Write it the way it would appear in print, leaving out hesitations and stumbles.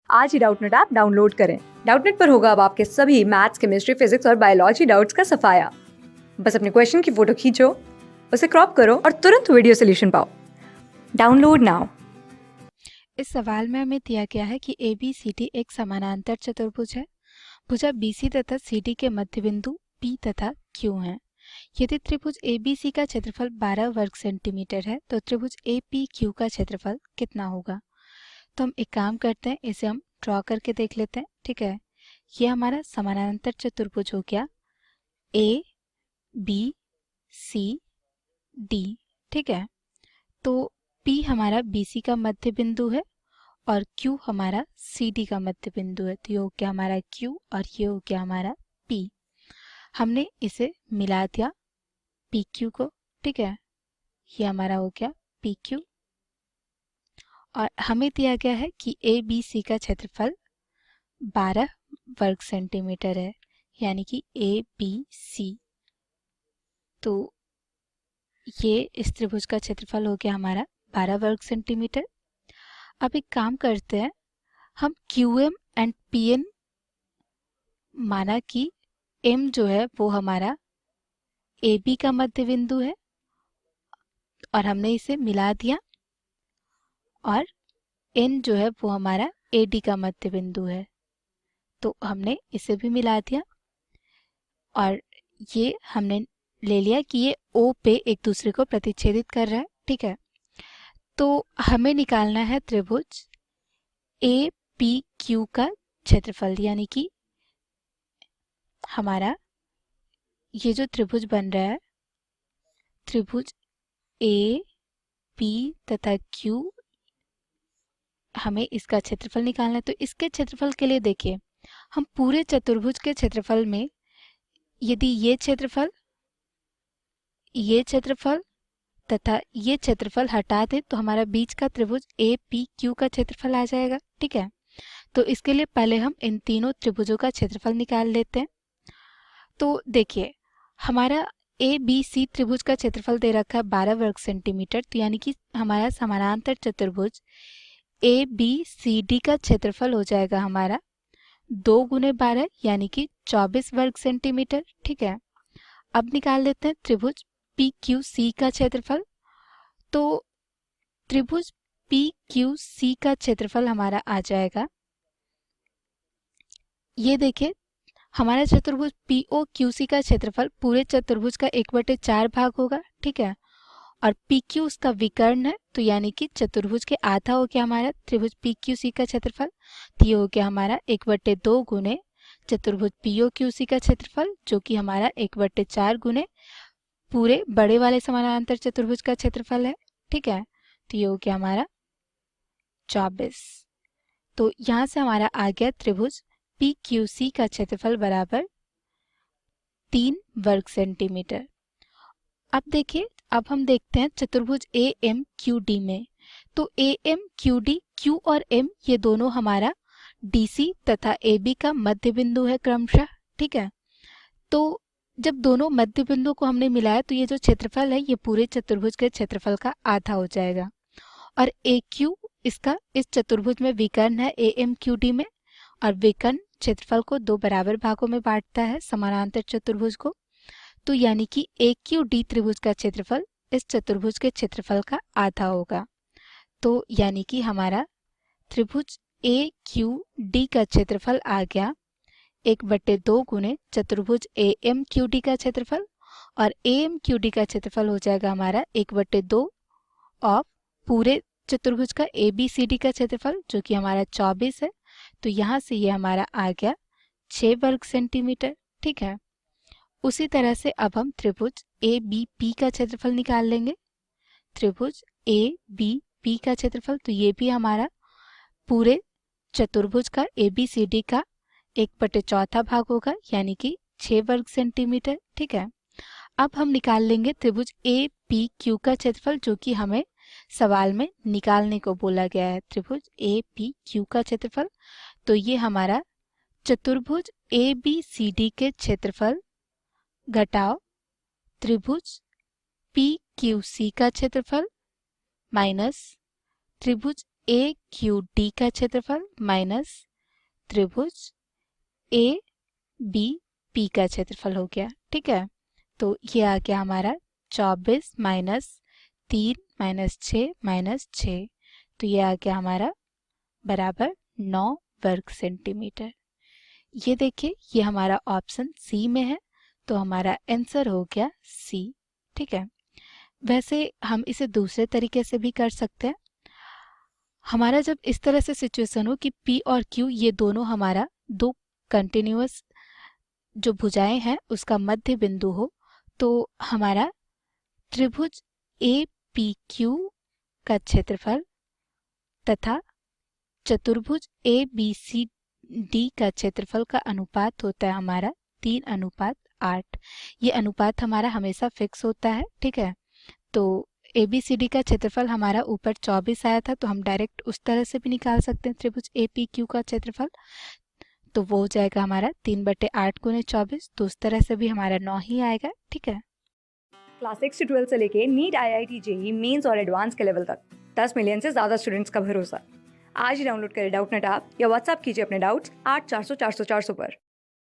आज ही Doubtnut app download करें। Doubtnut पर होगा अब आपके सभी मैथ्स, केमिस्ट्री, फिजिक्स और बायोलॉजी डाउट्स का सफाया। बस अपने क्वेश्चन की फोटो खींचो, उसे क्रॉप करो और तुरंत वीडियो सोल्यूशन पाओ। Download now. इस सवाल में हमें दिया गया है कि ABCD एक समानांतर चतुर्भुज है। भुजा BC तथा CD के मध्य बिंदु P तथा Q हैं। यदि त्रिभुज ABC का क्षेत्रफल 12 वर्ग सेंटीमीटर है तो त्रिभुज APQ का क्षेत्रफल कितना होगा। तो हम एक काम करते हैं, इसे हम ड्रॉ करके देख लेते हैं। ठीक है, ये हमारा समानांतर चतुर्भुज हो गया ABCD। ठीक है, तो P हमारा BC का मध्य बिंदु है और Q हमारा CD का मध्य बिंदु है। तो ये हो गया हमारा Q और ये हो गया हमारा P। हमने इसे मिला दिया PQ को। ठीक है, ये हमारा हो गया PQ और हमें दिया गया है कि ABC का क्षेत्रफल 12 वर्ग सेंटीमीटर है, यानी कि ABC। तो ये इस त्रिभुज का क्षेत्रफल हो गया हमारा 12 वर्ग सेंटीमीटर। अब एक काम करते हैं, हम QM एंड PN माना कि M जो है वो हमारा AB का मध्य बिंदु है और हमने इसे मिला दिया, और N जो है वो हमारा AD का मध्य बिंदु है, तो हमने इसे भी मिला दिया और ये हमने ले लिया कि ये O पे एक दूसरे को प्रतिच्छेदित कर रहा है। ठीक है, तो हमें निकालना है त्रिभुज APQ का क्षेत्रफल, यानी कि हमारा ये जो त्रिभुज बन रहा है, त्रिभुज A P तथा Q, हमें इसका क्षेत्रफल निकालना है। तो इसके क्षेत्रफल के लिए देखिए, हम पूरे चतुर्भुज के क्षेत्रफल में यदि ये क्षेत्रफल तथा ये क्षेत्रफल हटा दें तो हमारा बीच का त्रिभुज APQ का क्षेत्रफल आ जाएगा। ठीक है, तो इसके लिए पहले हम इन तीनों त्रिभुजों का क्षेत्रफल निकाल लेते हैं। तो देखिए, हमारा ABC त्रिभुज का क्षेत्रफल दे रखा है 12 वर्ग सेंटीमीटर, तो यानी कि हमारा समानांतर चतुर्भुज ABCD का क्षेत्रफल हो जाएगा हमारा 2 गुने 12 यानी कि 24 वर्ग सेंटीमीटर। ठीक है, अब निकाल लेते हैं त्रिभुज PQC का क्षेत्रफल। तो त्रिभुज PQC का क्षेत्रफल हमारा आ जाएगा, ये देखिए, हमारा चतुर्भुज POQC का क्षेत्रफल पूरे चतुर्भुज का 1/4 भाग होगा। ठीक है, और PQ उसका विकर्ण है, तो यानी कि चतुर्भुज के आधा हो गया हमारा त्रिभुज PQC का क्षेत्रफल। तो ये हो गया हमारा 1/2 गुने चतुर्भुज POQC का क्षेत्रफल, जो कि हमारा 1/4 गुने पूरे बड़े वाले समानांतर चतुर्भुज का क्षेत्रफल है। ठीक है, तो ये हो गया हमारा 24। तो यहाँ से हमारा आ गया त्रिभुज PQC का क्षेत्रफल बराबर 3 वर्ग सेंटीमीटर। अब देखिए, अब हम देखते हैं चतुर्भुज AMQD में। तो AMQD, Q और M ये दोनों हमारा DC तथा AB का मध्य बिंदु है क्रमशः। ठीक है, तो जब दोनों मध्य बिंदु को हमने मिलाया तो ये जो क्षेत्रफल है ये पूरे चतुर्भुज के क्षेत्रफल का आधा हो जाएगा, और AQ इसका इस चतुर्भुज में विकर्ण है AMQD में, और विकर्ण क्षेत्रफल को 2 बराबर भागों में बांटता है समानांतर चतुर्भुज को। तो यानी कि AQD त्रिभुज का क्षेत्रफल इस चतुर्भुज के क्षेत्रफल का आधा होगा। तो यानी कि हमारा त्रिभुज AQD का क्षेत्रफल आ गया 1/2 गुने चतुर्भुज AMQD का क्षेत्रफल, और AMQD का क्षेत्रफल हो जाएगा हमारा 1/2 ऑफ पूरे चतुर्भुज का ABCD का क्षेत्रफल, जो कि हमारा 24 है। तो यहाँ से ये हमारा आ गया 6 वर्ग सेंटीमीटर। ठीक है, उसी तरह से अब हम त्रिभुज ABP का क्षेत्रफल निकाल लेंगे। त्रिभुज ABP का क्षेत्रफल, तो ये भी हमारा पूरे चतुर्भुज का ABCD का 1/4 भाग होगा, यानी कि 6 वर्ग सेंटीमीटर। ठीक है, अब हम निकाल लेंगे त्रिभुज APQ का क्षेत्रफल, जो कि हमें सवाल में निकालने को बोला गया है। त्रिभुज APQ का क्षेत्रफल, तो ये हमारा चतुर्भुज ABCD के क्षेत्रफल घटाओ त्रिभुज PQC का क्षेत्रफल माइनस त्रिभुज ए क्यू डी का क्षेत्रफल माइनस त्रिभुज ए बी पी का क्षेत्रफल हो गया। ठीक है, तो ये आ गया हमारा 24 माइनस 3 माइनस 6 माइनस 6, तो ये आ गया हमारा बराबर 9 वर्ग सेंटीमीटर। ये देखिए, ये हमारा ऑप्शन सी में है, तो हमारा आंसर हो गया सी। ठीक है, वैसे हम इसे दूसरे तरीके से भी कर सकते हैं। हमारा जब इस तरह से सिचुएशन हो कि P और Q ये दोनों हमारा दो कंटिन्यूअस जो भुजाएं हैं उसका मध्य बिंदु हो, तो हमारा त्रिभुज ए पी क्यू का क्षेत्रफल तथा चतुर्भुज ए बी सी डी का क्षेत्रफल का अनुपात होता है हमारा 3:8। ये अनुपात हमारा हमेशा फिक्स होता है। ठीक है, तो ए बी सी डी का क्षेत्रफल हमारा ऊपर 24 आया था, तो हम डायरेक्ट उस तरह से भी निकाल सकते हैं त्रिभुज ए पी क्यू का क्षेत्रफल, तो वो हो जाएगा हमारा 3/8 गुने 24, तो उस तरह से भी हमारा 9 ही आएगा। ठीक है, क्लास 6 से 12 से लेके नीट, IIT, जेई मेंस और एडवांस के लेवल तक 10 मिलियन से ज्यादा स्टूडेंट्स का भरोसा। आज ही डाउनलोड करें डाउटनेट ऐप या व्हाट्सएप कीजिए अपने डाउट्स 8400 400 400 पर।